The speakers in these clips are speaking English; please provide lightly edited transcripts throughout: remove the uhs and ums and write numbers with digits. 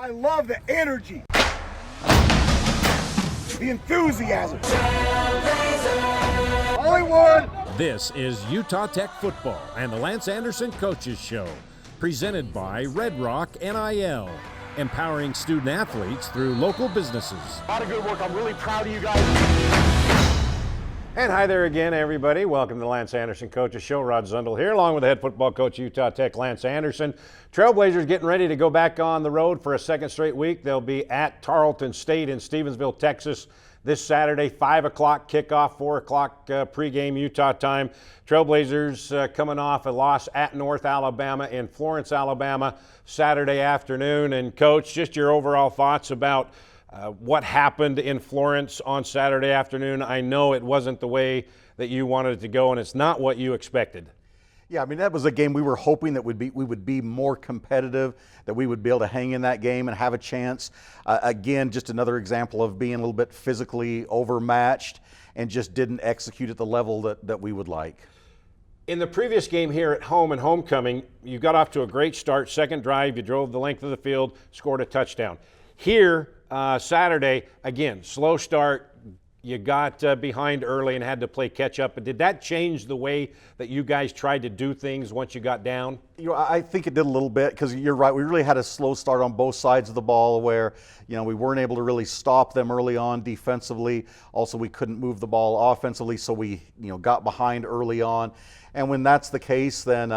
I love the energy, the enthusiasm. Hollywood! This is Utah Tech Football and the Lance Anderson Coaches Show, presented by Red Rock NIL, empowering student athletes through local businesses. A lot of good work. I'm really proud of you guys. And hi there again, everybody. Welcome to the Lance Anderson Coaches Show. Rod Zundel here, along with the head football coach of Utah Tech, Lance Anderson. Trailblazers getting ready to go back on the road for a second straight week. They'll be at Tarleton State in Stevensville, Texas, this Saturday, 5 o'clock kickoff, 4 o'clock pregame Utah time. Trailblazers coming off a loss at North Alabama in Florence, Alabama, Saturday afternoon. And, Coach, just your overall thoughts about what happened in Florence on Saturday afternoon. I know it wasn't the way that you wanted it to go, and it's not what you expected. Yeah, I mean, that was a game we were hoping that we would be more competitive, that we would be able to hang in that game and have a chance. Again, just another example of being a little bit physically overmatched and just didn't execute at the level that we would like. In the previous game here at home in homecoming, you got off to a great start. Second drive, you drove the length of the field, scored a touchdown. Here, Saturday, again, slow start. You got behind early and had to play catch up. But did that change the way that you guys tried to do things once you got down? You know, I think it did a little bit because you're right. We really had a slow start on both sides of the ball where, you know, we weren't able to really stop them early on defensively. Also, we couldn't move the ball offensively, so we, got behind early on. And when that's the case, then,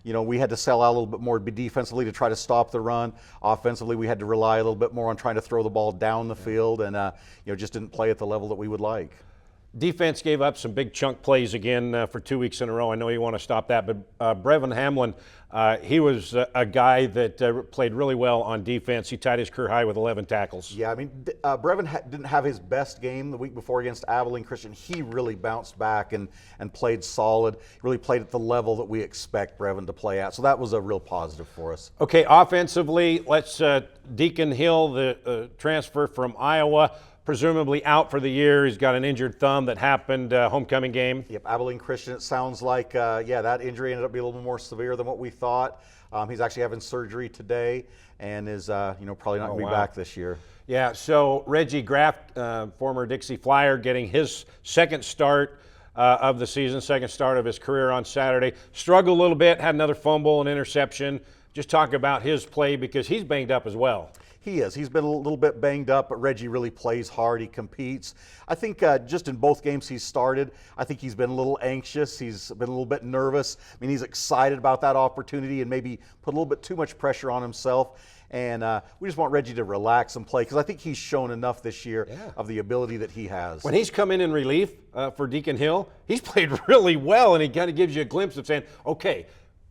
we had to sell out a little bit more defensively to try to stop the run. Offensively, we had to rely a little bit more on trying to throw the ball down the field and, just didn't play at the level that we would like. Defense gave up some big chunk plays again for 2 weeks in a row. I know you want to stop that, but Brevin Hamlin, he was a guy that played really well on defense. He tied his career high with 11 tackles. Yeah, I mean, Brevin didn't have his best game the week before against Abilene Christian. He really bounced back and played solid. He really played at the level that we expect Brevin to play at. So that was a real positive for us. Okay, offensively, let's Deacon Hill, the transfer from Iowa, presumably out for the year. He's got an injured thumb that happened homecoming game. Yep, Abilene Christian, it sounds like, that injury ended up being a little bit more severe than what we thought. He's actually having surgery today and is, probably not going to be back this year. Yeah, so Reggie Graff, former Dixie Flyer, getting his second start of the season, second start of his career on Saturday. Struggled a little bit, had another fumble and interception. Just talk about his play because he's banged up as well. He is. He's been a little bit banged up, but Reggie really plays hard. He competes. I think just in both games he's started, I think he's been a little anxious. He's been a little bit nervous. I mean, he's excited about that opportunity and maybe put a little bit too much pressure on himself. And we just want Reggie to relax and play because I think he's shown enough this year of the ability that he has. When he's come in relief for Deacon Hill, he's played really well, and he kind of gives you a glimpse of saying, okay,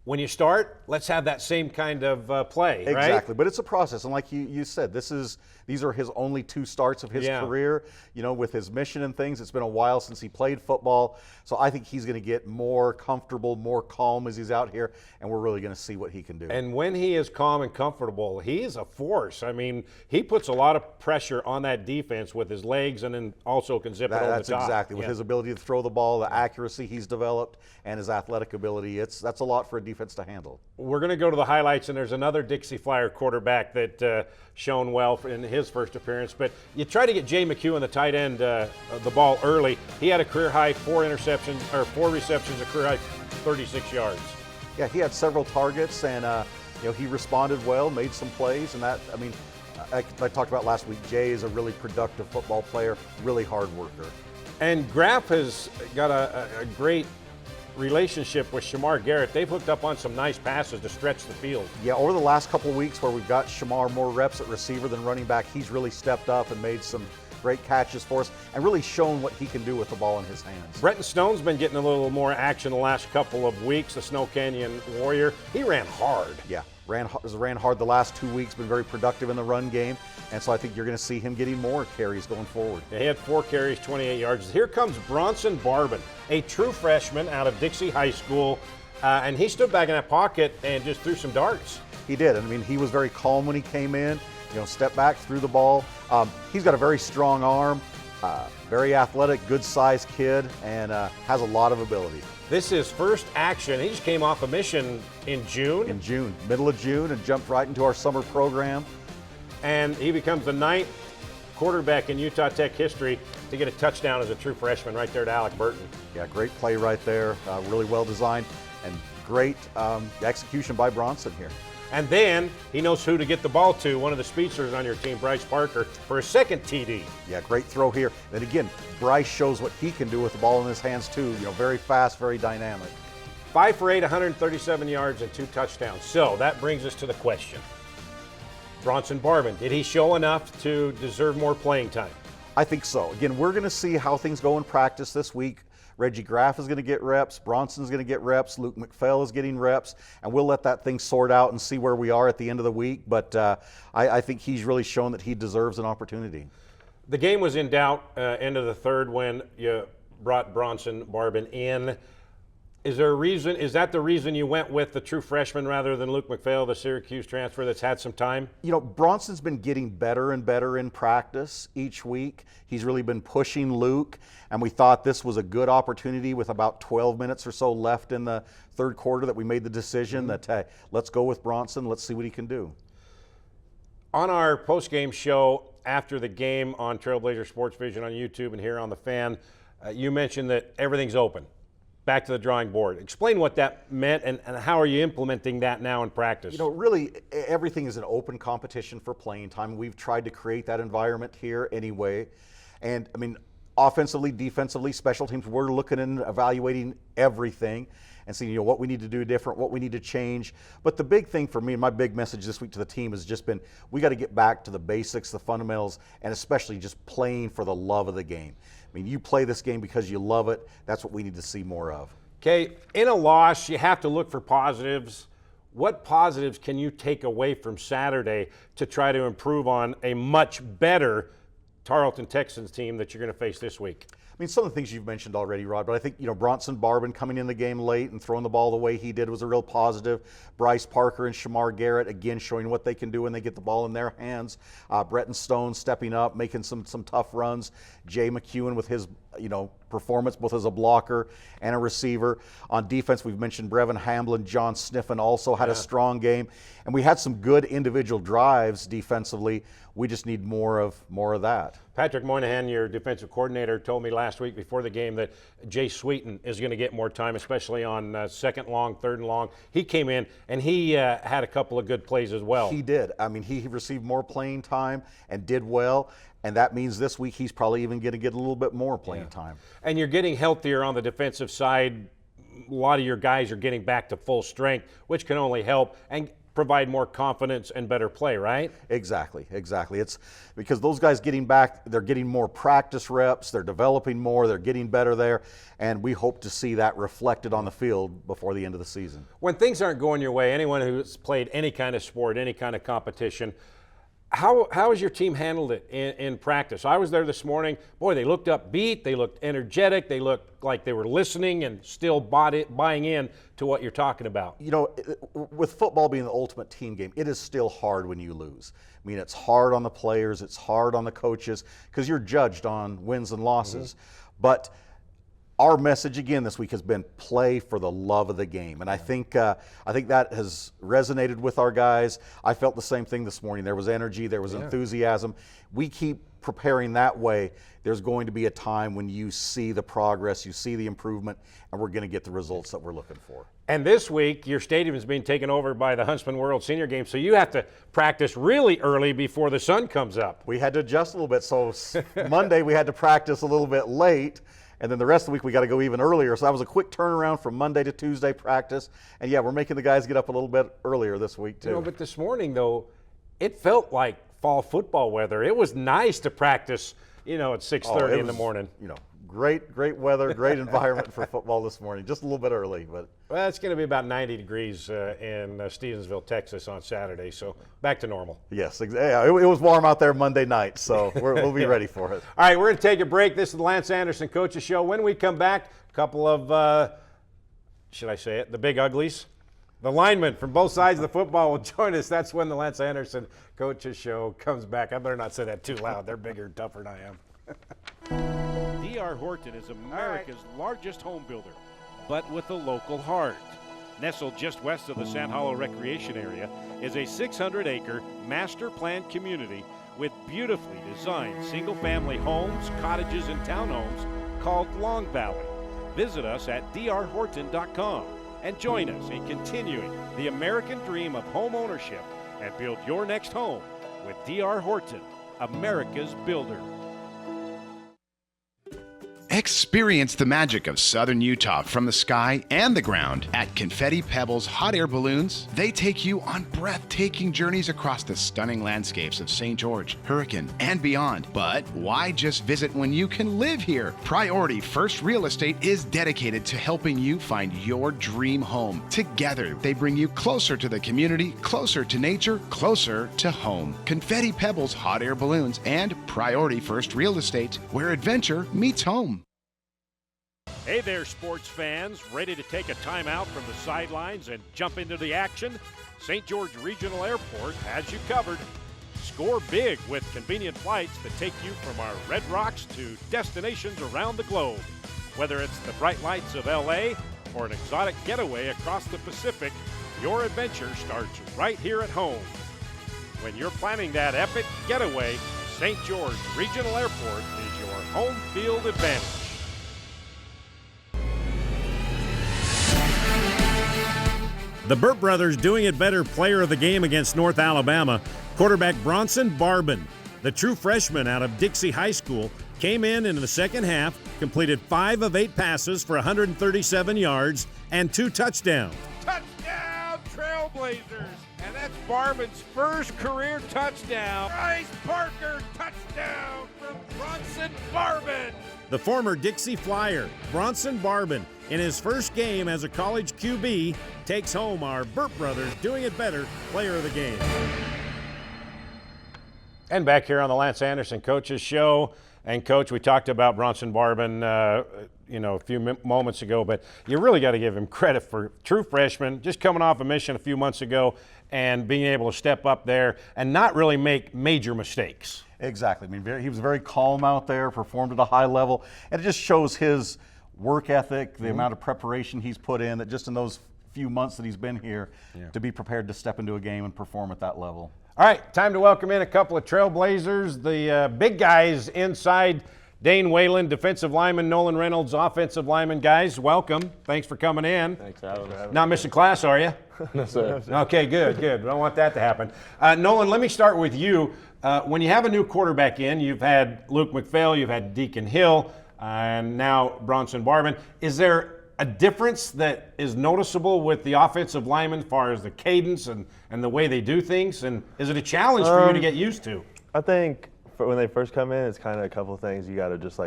when you start, let's have that same kind of play, right? Exactly, but it's a process, and like you said, these are his only 2 starts of his career. With his mission and things, it's been a while since he played football, so I think he's going to get more comfortable, more calm as he's out here, and we're really going to see what he can do. And when he is calm and comfortable, he is a force. I mean, he puts a lot of pressure on that defense with his legs, and then also can zip it over the top. That's exactly with his ability to throw the ball, the accuracy he's developed, and his athletic ability. That's a lot for a defense to handle. We're going to go to the highlights, and there's another Dixie Flyer quarterback that shown well in his first appearance. But you try to get Jay McHugh, the tight end, the ball early. He had a career high 4 receptions, a career high 36 yards. Yeah, he had several targets, and he responded well, made some plays, and I talked about last week. Jay is a really productive football player, really hard worker. And Graff has got a great relationship with Shamar Garrett. They've hooked up on some nice passes to stretch the field. Yeah, over the last couple of weeks where we've got Shamar more reps at receiver than running back, he's really stepped up and made some great catches for us and really shown what he can do with the ball in his hands. Brenton Stone's been getting a little more action the last couple of weeks, the Snow Canyon Warrior. He ran hard. Yeah, ran hard the last 2 weeks, been very productive in the run game, and so I think you're going to see him getting more carries going forward. He had 4 carries, 28 yards. Here comes Bronson Barbin, a true freshman out of Dixie High School, and he stood back in that pocket and just threw some darts. He did. I mean, he was very calm when he came in, stepped back, threw the ball. He's got a very strong arm, very athletic, good-sized kid, and has a lot of ability. This is first action. He just came off a mission in June. Middle of June, and jumped right into our summer program. and he becomes the 9th quarterback in Utah Tech history to get a touchdown as a true freshman right there to Alec Burton. Yeah, great play right there. Really well designed and great execution by Bronson here. And then he knows who to get the ball to, one of the speedsters on your team, Bryce Parker, for a second TD. Yeah, great throw here. And again, Bryce shows what he can do with the ball in his hands too. Very fast, very dynamic. 5 for 8, 137 yards and 2 touchdowns. So that brings us to the question. Bronson Barbin, did he show enough to deserve more playing time? I think so. Again, we're going to see how things go in practice this week. Reggie Graff is going to get reps. Bronson's going to get reps. Luke McPhail is getting reps. And we'll let that thing sort out and see where we are at the end of the week. But I think he's really shown that he deserves an opportunity. The game was in doubt end of the third when you brought Bronson Barbin in. Is there a reason? Is that the reason you went with the true freshman rather than Luke McPhail, the Syracuse transfer that's had some time? Bronson's been getting better and better in practice each week. He's really been pushing Luke, and we thought this was a good opportunity with about 12 minutes or so left in the third quarter that we made the decision that, hey, let's go with Bronson. Let's see what he can do. On our post-game show after the game on Trailblazer Sports Vision on YouTube and here on The Fan, you mentioned that everything's open. Back to the drawing board. Explain what that meant and how are you implementing that now in practice? Really, everything is an open competition for playing time. We've tried to create that environment here anyway. And, offensively, defensively, special teams, we're looking and evaluating everything and seeing, what we need to do different, what we need to change. But the big thing for me and my big message this week to the team has just been we got to get back to the basics, the fundamentals, and especially just playing for the love of the game. You play this game because you love it. That's what we need to see more of. Okay, in a loss, you have to look for positives. What positives can you take away from Saturday to try to improve on a much better Tarleton Texans team that you're going to face this week? Some of the things you've mentioned already, Rod, but I think, Bronson Barbin coming in the game late and throwing the ball the way he did was a real positive. Bryce Parker and Shamar Garrett, again, showing what they can do when they get the ball in their hands. Bretton Stone stepping up, making some tough runs. Jay McEwen with his, performance both as a blocker and a receiver. On defense, we've mentioned Brevin Hamblin. John Sniffen also had a strong game. And we had some good individual drives defensively. We just need more of that. Patrick Moynihan, your defensive coordinator, told me last week before the game that Jay Sweeten is going to get more time, especially on second long, third and long. He came in and he had a couple of good plays as well. He did. He received more playing time and did well. And that means this week he's probably even going to get a little bit more playing time. And you're getting healthier on the defensive side. A lot of your guys are getting back to full strength, which can only help and provide more confidence and better play, right? Exactly. It's because those guys getting back, they're getting more practice reps, they're developing more, they're getting better there, and we hope to see that reflected on the field before the end of the season. When things aren't going your way, anyone who's played any kind of sport, any kind of competition, how has your team handled it in practice? I was there this morning. Boy, they looked upbeat. They looked energetic. They looked like they were listening and still buying in to what you're talking about. With football being the ultimate team game, it is still hard when you lose. It's hard on the players. It's hard on the coaches because you're judged on wins and losses. But our message again this week has been play for the love of the game, and I think that has resonated with our guys. I felt the same thing this morning. There was energy, there was enthusiasm. We keep preparing that way. There's going to be a time when you see the progress, you see the improvement, and we're going to get the results that we're looking for. And this week, your stadium is being taken over by the Huntsman World Senior Game, so you have to practice really early before the sun comes up. We had to adjust a little bit, so Monday we had to practice a little bit late. And then the rest of the week, we got to go even earlier. So that was a quick turnaround from Monday to Tuesday practice. And yeah, we're making the guys get up a little bit earlier this week too. But this morning though, it felt like fall football weather. It was nice to practice, at 6:30 in the morning. Great weather, great environment for football this morning. Just a little bit early, but well, it's going to be about 90 degrees in Stevensville, Texas on Saturday. So back to normal. Yes, it was warm out there Monday night, so we'll be ready for it. All right, we're going to take a break. This is the Lance Anderson Coaches Show. When we come back, a couple of, should I say it, the big uglies. The linemen from both sides of the football will join us. That's when the Lance Anderson Coaches Show comes back. I better not say that too loud. They're bigger and tougher than I am. D.R. Horton is America's largest home builder, but with a local heart. Nestled just west of the Sand Hollow Recreation Area is a 600-acre master planned community with beautifully designed single-family homes, cottages, and townhomes called Long Valley. Visit us at drhorton.com and join us in continuing the American dream of home ownership and build your next home with D.R. Horton, America's builder. Experience the magic of southern Utah from the sky and the ground at Confetti Pebbles Hot Air Balloons. They take you on breathtaking journeys across the stunning landscapes of St. George, Hurricane, and beyond. But why just visit when you can live here? Priority First Real Estate is dedicated to helping you find your dream home. Together, they bring you closer to the community, closer to nature, closer to home. Confetti Pebbles Hot Air Balloons and Priority First Real Estate, where adventure meets home. Hey there, sports fans. Ready to take a timeout from the sidelines and jump into the action? St. George Regional Airport has you covered. Score big with convenient flights that take you from our Red Rocks to destinations around the globe. Whether it's the bright lights of LA or an exotic getaway across the Pacific, your adventure starts right here at home. When you're planning that epic getaway, St. George Regional Airport is your home field advantage. The Burt brothers doing it better player of the game against North Alabama. Quarterback Bronson Barbin, the true freshman out of Dixie High School, came in the second half, completed 5 of 8 passes for 137 yards and 2 touchdowns. Touchdown, Trailblazers! And that's Barbin's first career touchdown. Bryce Parker, touchdown for Bronson Barbin! The former Dixie Flyer, Bronson Barbin, in his first game as a college QB, takes home our Burt brothers doing it better player of the game. And back here on the Lance Anderson Coaches Show. And, Coach, we talked about Bronson Barbin, a few moments ago, but you really got to give him credit for true freshman, just coming off a mission a few months ago and being able to step up there and not really make major mistakes. Exactly. I mean, he was very calm out there, performed at a high level, and it just shows his work ethic, the amount of preparation he's put in, that just in those few months that he's been here, to be prepared to step into a game and perform at that level. All right, time to welcome in a couple of Trailblazers, the big guys inside. Dane Whalen, defensive lineman, Nolan Reynolds, offensive lineman. Guys, welcome. Thanks for coming in. Thanks for having us. Not missing class, are you? No, sir. Okay, good. We don't want that to happen. Nolan, let me start with you. When you have a new quarterback in, you've had Luke McPhail, you've had Deacon Hill, and now Bronson Barbin. Is there a difference that is noticeable with the offensive linemen as far as the cadence and the way they do things? And is it a challenge for you to get used to? I think when they first come in, it's kind of a couple of things you got to just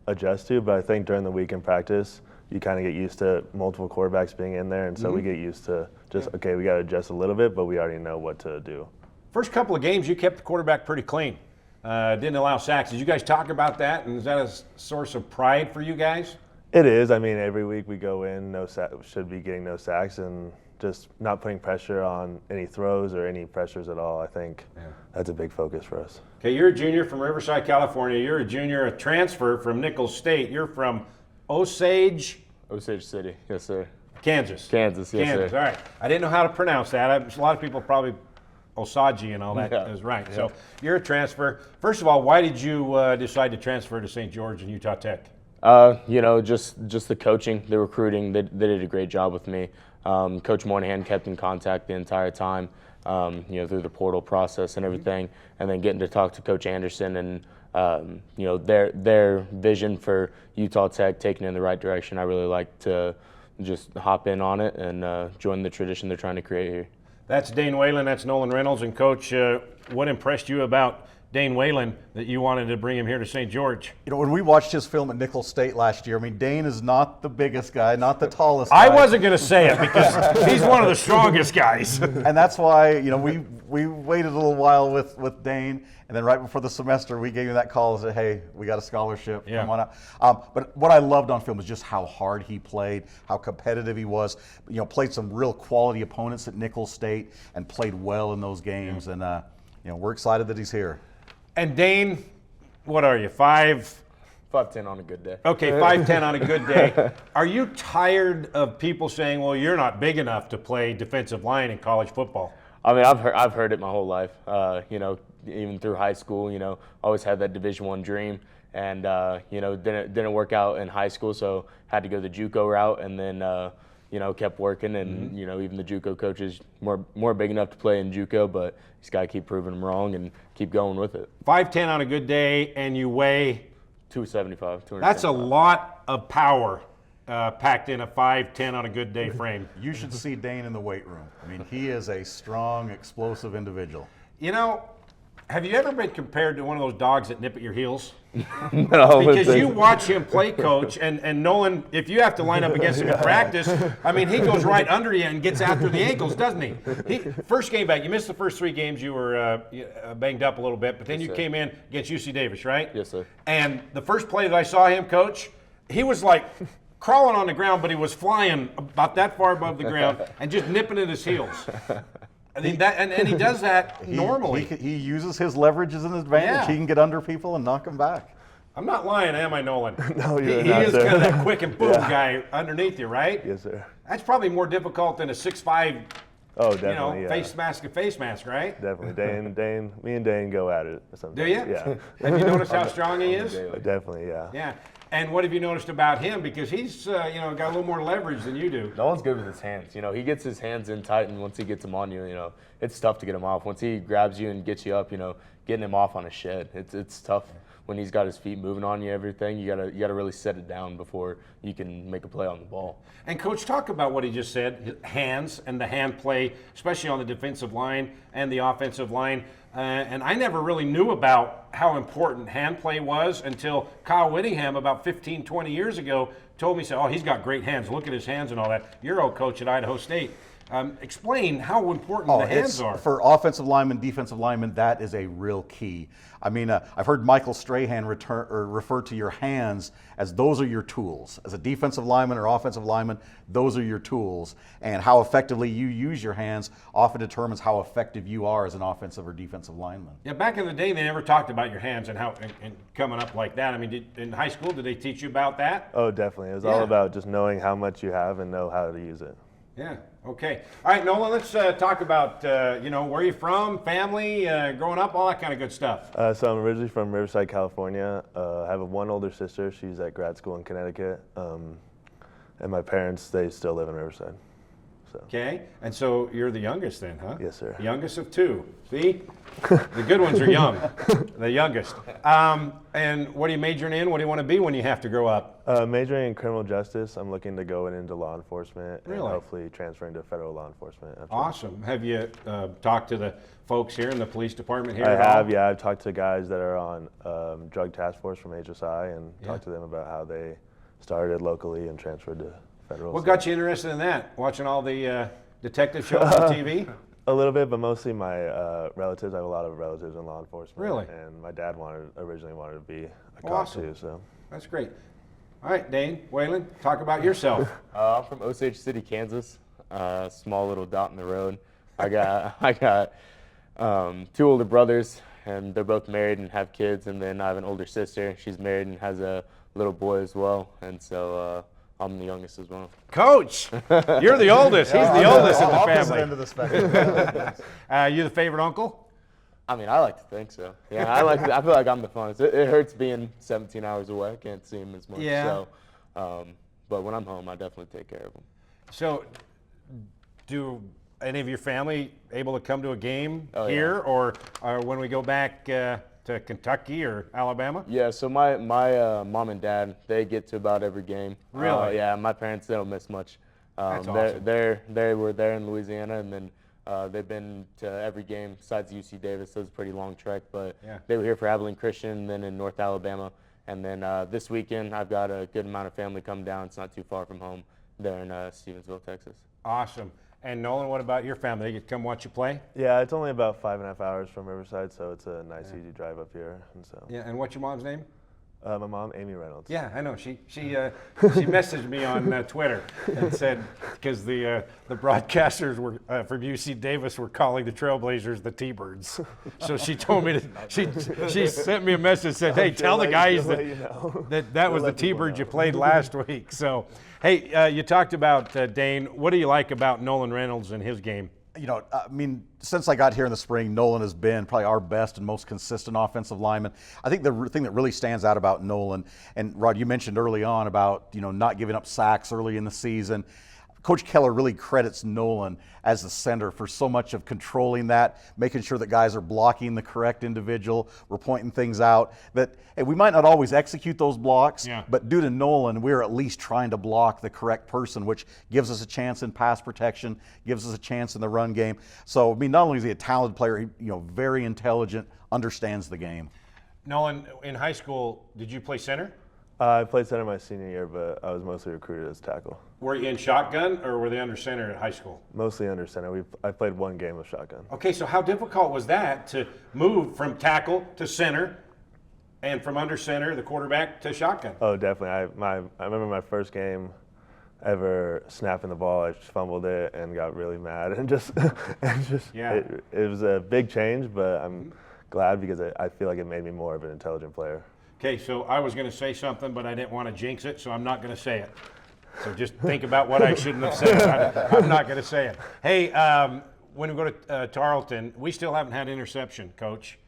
adjust to. But I think during the week in practice, you kind of get used to multiple quarterbacks being in there. And so we get used to okay, we got to adjust a little bit, but we already know what to do. First couple of games, you kept the quarterback pretty clean. Didn't allow sacks. Did you guys talk about that? And is that a source of pride for you guys? It is. I mean, every week we go in, should be getting no sacks, and just not putting pressure on any throws or any pressures at all. I think that's a big focus for us. Okay, you're a junior from Riverside, California. You're a junior, a transfer from Nicholls State. You're from Osage City, yes, sir. Kansas. Yes, Kansas. sir. All right. I didn't know how to pronounce that. A lot of people probably Osage and all that is right. Yeah. So you're a transfer. First of all, why did you decide to transfer to St. George and Utah Tech? Just the coaching, the recruiting. They did a great job with me. Coach Moynihan kept in contact the entire time, through the portal process and everything, and then getting to talk to Coach Anderson and their vision for Utah Tech taking in the right direction. I really like to just hop in on it and join the tradition they're trying to create here. That's Dane Whalen. That's Nolan Reynolds. And Coach, what impressed you about Dane Whalen that you wanted to bring him here to St. George? You know, when we watched his film at Nicholls State last year, I mean, Dane is not the biggest guy, not the tallest guy. I wasn't going to say it because he's one of the strongest guys. And that's why, we waited a little while with Dane, and then right before the semester, we gave him that call and said, hey, we got a scholarship, come on out. But what I loved on film was just how hard he played, how competitive he was. Played some real quality opponents at Nicholls State and played well in those games. And, we're excited that he's here. And Dane, what are you, 5'10", 5'10" on a good day. Okay, 5'10" on a good day. Are you tired of people saying, well, you're not big enough to play defensive line in college football? I mean, I've heard it my whole life. You know, even through high school, you know, always had that Division I dream, and you know, didn't work out in high school, so had to go the JUCO route, and then you know, kept working, and you know, even the JUCO coaches more big enough to play in JUCO, but you just gotta keep proving them wrong and keep going with it. 5'10" on a good day, and you weigh? 275. That's a lot of power packed in a 5'10" on a good day frame. You should see Dane in the weight room. I mean, he is a strong, explosive individual. You know, have you ever been compared to one of those dogs that nip at your heels? No, Because you watch him play, Coach, and Nolan, if you have to line up against him in practice, I mean, he goes right under you and gets after the ankles, doesn't he? First game back, you missed the first 3 games, you were banged up a little bit, but then you came in against UC Davis, right? Yes, sir. And the first play that I saw him, Coach, he was like crawling on the ground, but he was flying about that far above the ground and just nipping at his heels. I mean, and he does that normally. He uses his leverage as an advantage. Yeah. He can get under people and knock them back. I'm not lying, am I, Nolan? No, he you're not, is sir. kind of that quick and boom guy underneath you, right? Yes, sir. That's probably more difficult than a 6'5", Oh, you know, definitely, yeah. face mask to face mask, right? Definitely. Me and Dane go at it sometimes. Do you? Yeah. Have you noticed how strong he is? Definitely, yeah. Yeah. And what have you noticed about him? Because he's, you know, got a little more leverage than you do. No one's good with his hands. You know, he gets his hands in tight, and once he gets them on you, you know, it's tough to get him off. Once he grabs you and gets you up, you know, getting him off on a shed, it's tough. When he's got his feet moving on you, everything, you gotta really set it down before you can make a play on the ball. And Coach, talk about what he just said, his hands and the hand play, especially on the defensive line and the offensive line. And I never really knew about how important hand play was until Kyle Whittingham about 15, 20 years ago told me, oh, he's got great hands. Look at his hands and all that. You're a coach at Idaho State. Explain how important the hands are. For offensive linemen, defensive linemen, that is a real key. I mean, I've heard Michael Strahan refer to your hands as those are your tools. As a defensive lineman or offensive lineman, those are your tools. And how effectively you use your hands often determines how effective you are as an offensive or defensive lineman. Yeah, back in the day, they never talked about your hands and how and coming up like that. I mean, in high school, did they teach you about that? Oh, definitely. It was all about just knowing how much you have and know how to use it. Yeah. Okay. All right, Nolan. Let's talk about you know, where you're from, family, growing up, all that kind of good stuff. So I'm originally from Riverside, California. I have one older sister. She's at grad school in Connecticut, and my parents, they still live in Riverside. So. Okay. And so you're the youngest then, huh? Yes, sir. Youngest of 2. See, the good ones are young. The youngest. And what are you majoring in? What do you want to be when you have to grow up? Majoring in criminal justice. I'm looking to go into law enforcement and Really? hopefully transferring to federal law enforcement. Awesome. Have you talked to the folks here in the police department here? I at all? have, yeah. I've talked to guys that are on drug task force from HSI and talked to them about how they started locally and transferred to federal. What got you interested in that? Watching all the detective shows on TV? A little bit, but mostly my relatives. I have a lot of relatives in law enforcement. Really? And my dad originally wanted to be a cop Awesome. too. So. That's great. All right, Dane, Waylon, talk about yourself. I'm from Osage City, Kansas. Small little dot in the road. I got 2 older brothers, and they're both married and have kids. And then I have an older sister. She's married and has a little boy as well. And so I'm the youngest as well. Coach, you're the oldest. He's the oldest in the Opposite family. end of the spectrum. You the favorite uncle? I mean, I like to think so. Yeah, I feel like I'm the funnest. It hurts being 17 hours away. I can't see him as much. Yeah. So, but when I'm home, I definitely take care of him. So, do any of your family able to come to a game Oh, here, or when we go back to Kentucky or Alabama? Yeah. So my mom and dad, they get to about every game. Really? Yeah. My parents, they don't miss much. That's awesome. They were there in Louisiana, and then they've been to every game besides UC Davis. So it's a pretty long trek, but they were here for Abilene Christian, and then in North Alabama. And then this weekend, I've got a good amount of family come down. It's not too far from home. They're in Stevensville, Texas. Awesome. And Nolan, what about your family? They get to come watch you play? Yeah, it's only about 5.5 hours from Riverside, so it's a nice, easy drive up here. And so. Yeah. And what's your mom's name? My mom, Amy Reynolds. Yeah, I know. She messaged me on Twitter and said because the broadcasters were from UC Davis were calling the Trailblazers the T-Birds. So she told me she sent me a message and said, "Hey, tell the guys that was the T-Birds you played last week." So, hey, you talked about Dane. What do you like about Nolan Reynolds and his game? You know, I mean, since I got here in the spring, Nolan has been probably our best and most consistent offensive lineman. I think the thing that really stands out about Nolan, and Rod, you mentioned early on about, you know, not giving up sacks early in the season. Coach Keller really credits Nolan as the center for so much of controlling that, making sure that guys are blocking the correct individual, we're pointing things out. That hey, we might not always execute those blocks, but due to Nolan, we're at least trying to block the correct person, which gives us a chance in pass protection, gives us a chance in the run game. So, I mean, not only is he a talented player, he, you know, very intelligent, understands the game. Nolan, in high school, did you play center? I played center my senior year, but I was mostly recruited as tackle. Were you in shotgun or were they under center at high school? Mostly under center. I played one game of shotgun. Okay, so how difficult was that to move from tackle to center and from under center, the quarterback, to shotgun? Oh, definitely. I remember my first game ever snapping the ball. I just fumbled it and got really mad and just it was a big change, but I'm glad because I feel like it made me more of an intelligent player. Okay, so I was going to say something, but I didn't want to jinx it, so I'm not going to say it. So just think about what I shouldn't have said. I'm not going to say it. Hey, when we go to Tarleton, we still haven't had interception, Coach,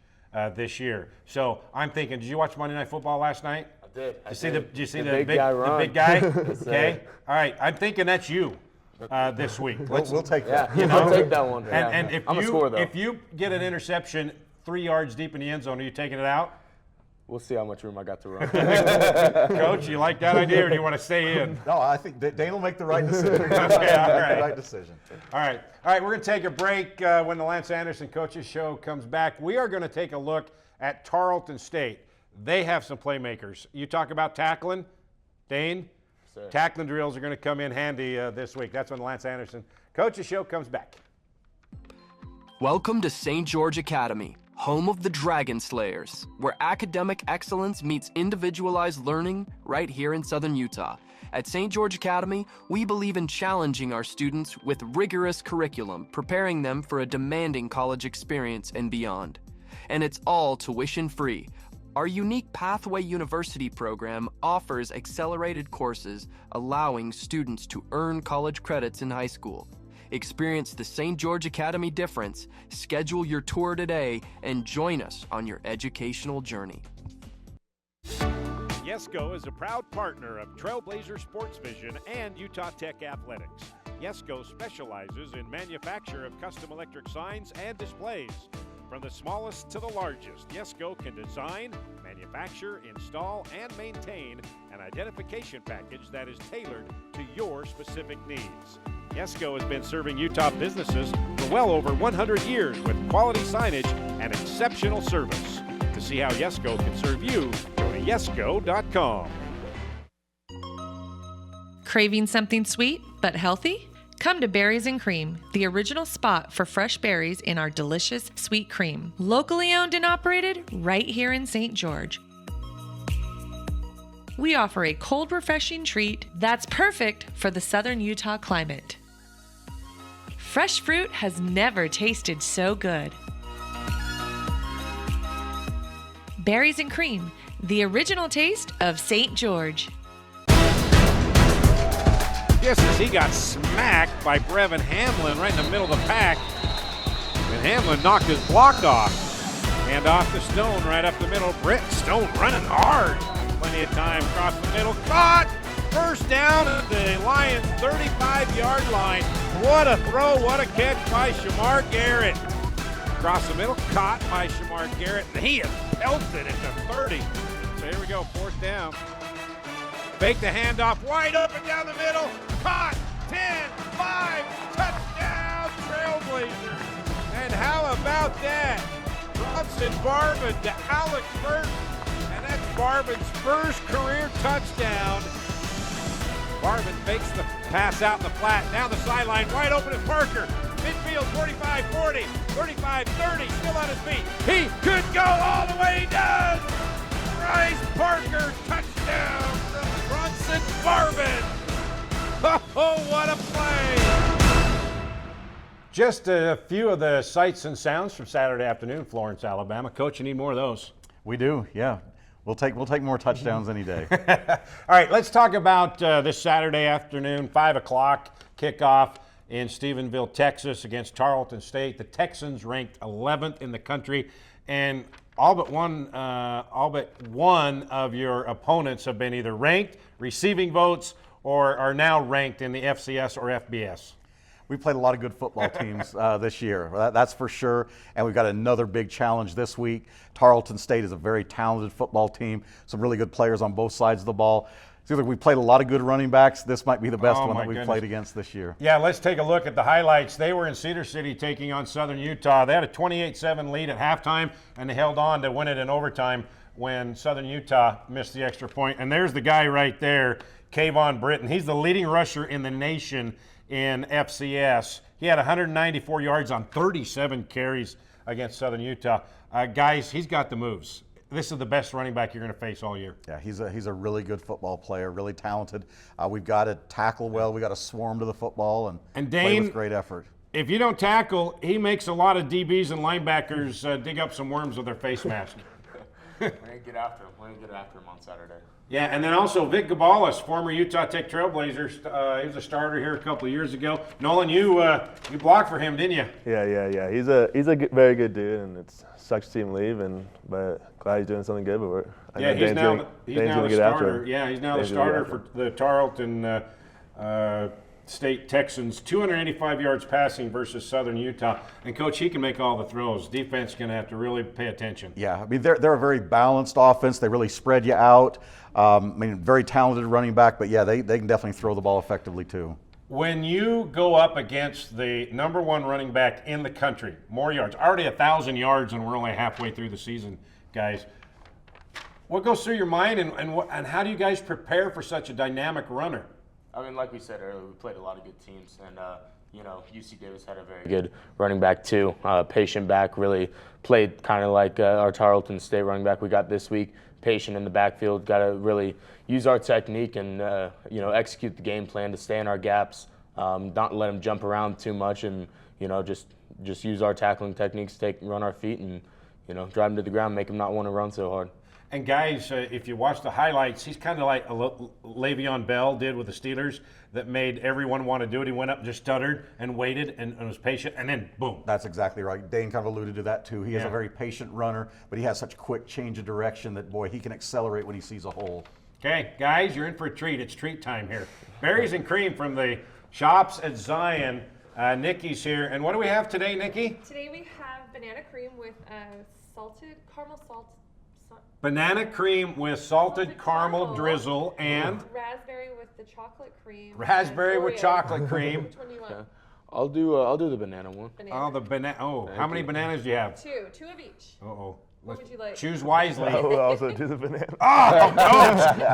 this year. So I'm thinking, did you watch Monday Night Football last night? I did. Did you see the big guy? Okay. All right. I'm thinking that's you this week. We'll take that. Yeah, I'll take that one. And if I'm a scorer, though. if you get an interception 3 yards deep in the end zone, are you taking it out? We'll see how much room I got to run. Coach, you like that idea, or do you want to stay in? No, I think Dane will make the right decision. Okay, all right. The right decision. All right. We're going to take a break when the Lance Anderson Coaches Show comes back. We are going to take a look at Tarleton State. They have some playmakers. You talk about tackling, Dane? Sir. Tackling drills are going to come in handy this week. That's when the Lance Anderson Coaches Show comes back. Welcome to St. George Academy, home of the Dragon Slayers, where academic excellence meets individualized learning right here in Southern Utah. At St. George Academy, we believe in challenging our students with rigorous curriculum, preparing them for a demanding college experience and beyond. And it's all tuition-free. Our unique Pathway University program offers accelerated courses, allowing students to earn college credits in high school. Experience the St. George Academy difference, schedule your tour today, and join us on your educational journey. Yesco is a proud partner of Trailblazer Sports Vision and Utah Tech Athletics. Yesco specializes in manufacture of custom electric signs and displays. From the smallest to the largest, Yesco can design, manufacture, install, and maintain an identification package that is tailored to your specific needs. Yesco has been serving Utah businesses for well over 100 years with quality signage and exceptional service. To see how Yesco can serve you, go to yesco.com. Craving something sweet but healthy? Come to Berries and Cream, the original spot for fresh berries in our delicious sweet cream. Locally owned and operated right here in St. George. We offer a cold, refreshing treat that's perfect for the southern Utah climate. Fresh fruit has never tasted so good. Berries and Cream, the original taste of St. George. Yes, as he got smacked by Brevin Hamlin right in the middle of the pack. And Hamlin knocked his block off. And off to Stone right up the middle. Britt Stone running hard. Plenty of time across the middle. Caught! First down at the Lions' 35-yard line. What a throw, what a catch by Shamar Garrett. Across the middle, caught by Shamar Garrett, and he has pelted it to 30. So here we go, fourth down. Fake the handoff, wide open down the middle. Caught, 10, 5, touchdown, Trailblazers. And how about that? Bronson Barvin to Alex Burton. And that's Barvin's first career touchdown. Barvin fakes the pass out in the flat, down the sideline, wide open at Parker. Midfield, 45-40, 35-30, still on his feet. He could go all the way, he does! Bryce Parker Oh, what a play! Just a few of the sights and sounds from Saturday afternoon, Florence, Alabama. Coach, you need more of those. We do, yeah. We'll take more touchdowns any day. All right, let's talk about this Saturday afternoon, 5 o'clock kickoff in Stephenville, Texas against Tarleton State. The Texans ranked 11th in the country, and all but one of your opponents have been either ranked, receiving votes, or are now ranked in the FCS or FBS. We played a lot of good football teams this year, that's for sure. And we've got another big challenge this week. Tarleton State is a very talented football team, some really good players on both sides of the ball. It's either we played a lot of good running backs. This might be the best one that we've played against this year. Yeah, let's take a look at the highlights. They were in Cedar City taking on Southern Utah. They had a 28-7 lead at halftime, and they held on to win it in overtime when Southern Utah missed the extra point. And there's the guy right there, Kayvon Britton. He's the leading rusher in the nation in FCS. He had 194 yards on 37 carries against Southern Utah. Guys, he's got the moves. This is the best running back you're going to face all year. Yeah, he's a really good football player, really talented. We've got to tackle well. We've got to swarm to the football and Dane, play with great effort. If you don't tackle, he makes a lot of DBs and linebackers dig up some worms with their face mask. We're going to get after him. We're going to get after him on Saturday. Yeah, and then also Vic Gabalis, former Utah Tech Trailblazers. He was a starter here a couple of years ago. Nolan, you blocked for him, didn't you? Yeah. He's a very good dude, and it sucks to see him leave. But glad he's doing something good. But he's now the starter. Yeah, he's now the starter for the Tarleton State Texans. 285 yards passing versus Southern Utah. And Coach, he can make all the throws. Defense going to have to really pay attention. Yeah, I mean they're a very balanced offense. They really spread you out. Very talented running back, but yeah, they can definitely throw the ball effectively too. When you go up against the number one running back in the country, more yards, already 1,000 yards, and we're only halfway through the season, guys. What goes through your mind, and how do you guys prepare for such a dynamic runner? I mean, like we said earlier, we played a lot of good teams, and UC Davis had a very good running back too. Patient back, really played kind of like our Tarleton State running back we got this week. Patient in the backfield, got to really use our technique and execute the game plan to stay in our gaps, not let them jump around too much, and just use our tackling techniques, run our feet, and drive them to the ground, make them not want to run so hard. And guys, if you watch the highlights, he's kind of like Le'Veon Bell did with the Steelers that made everyone want to do it. He went up and just stuttered and waited and was patient, and then boom. That's exactly right. Dane kind of alluded to that too. He is a very patient runner, but he has such quick change of direction that, boy, he can accelerate when he sees a hole. Okay, guys, you're in for a treat. It's treat time here. Berries and cream from the shops at Zion. Nikki's here. And what do we have today, Nikki? Today we have banana cream with caramel salt. Banana cream with salted caramel drizzle and raspberry with the chocolate cream. Raspberry with chocolate cream. Okay. I'll do the banana one. Oh, the banana. Oh, how many bananas do you have? Two of each. Uh-oh. What would you like? Choose wisely. I will also do the banana. Oh,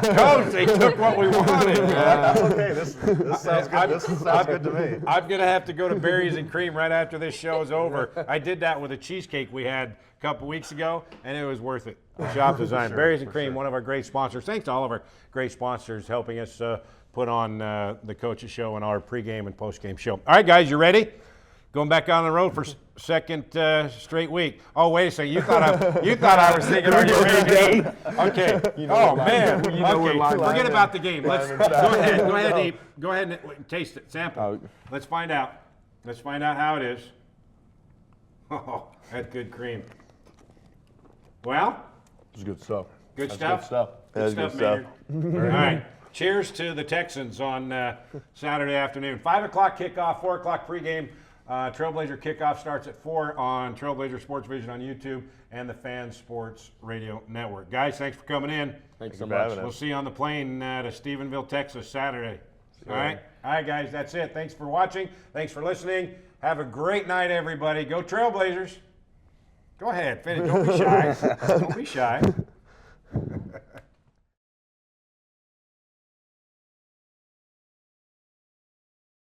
Coach, they took what we wanted. Okay, this sounds good. This sounds good to me. I'm going to have to go to Berries and Cream right after this show is over. I did that with a cheesecake we had a couple weeks ago, and it was worth it. The Shop Design. Berries and Cream, one of our great sponsors. Thanks to all of our great sponsors helping us put on the Coach's Show and our pregame and postgame show. All right, guys, you ready? Going back on the road for second straight week. Oh, wait a second. You thought I was thinking, are you ready? Okay. Man. Okay. Forget about the game. Let's go ahead, Abe. Go ahead and taste it. Sample. Let's find out. Let's find out how it is. Oh, that's good cream. Well, it's good stuff. Good stuff. Good stuff, Maynard. All right. Cheers to the Texans on Saturday afternoon. 5 o'clock kickoff, 4 o'clock pregame. Trailblazer kickoff starts at 4 on Trailblazer Sports Vision on YouTube and the Fan Sports Radio Network. Guys, thanks for coming in. Thanks so much. We'll see you on the plane to Stephenville, Texas, Saturday. All right, guys, that's it. Thanks for watching. Thanks for listening. Have a great night, everybody. Go Trailblazers. Go ahead, finish. Don't be shy. Don't be shy.